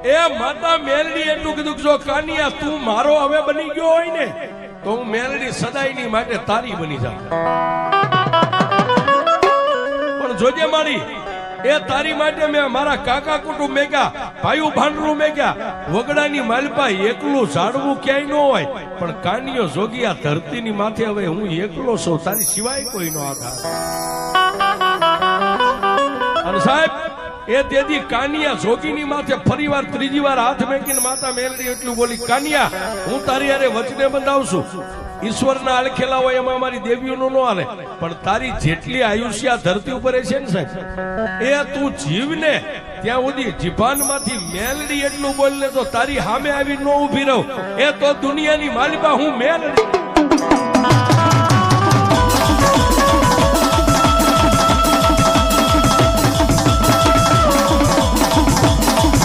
એ માતા મેલડી એટલું કીધું કે જો કાનિયા તું મારો હવે બની ગયો હોય ને તો હું મેલડી સદાયની માટે તારી બની જાઉં, પણ જોજે મારી એ તારી માટે મેં મારા કાકા કુટુંબ મેગ્યા, ભાઈઓ ભાંડરું મેગ્યા, વગડાની માલપા એકલું ઝાડવું ક્યાંય ન હોય, પણ કાનિયો જોગી આ ધરતીની માથે હવે હું એકલો છું, તારી સિવાય કોઈ નો આધાર. અને સાહેબ એ તેથી કાનિયા જોગીની માથે ફરીવાર ત્રીજી વાર હાથ મેકીને માતા મેલડી એટલું બોલી, કાનિયા હું તારી હારે વચને બંધાવું છું, ઈશ્વરના અલખેલા હોય એમાં અમારી દેવીઓનું ન હાલે, પણ તારી જેટલી આયુષ્ય ધરતી ઉપર છે ને સાહેબ એ તું જીવને ત્યાં સુધી જીભાનમાંથી મેલડી એટલું બોલને તો તારી સામે આવી ન ઉભી રહું, એ તો દુનિયાની માલિકા હું મેલડી.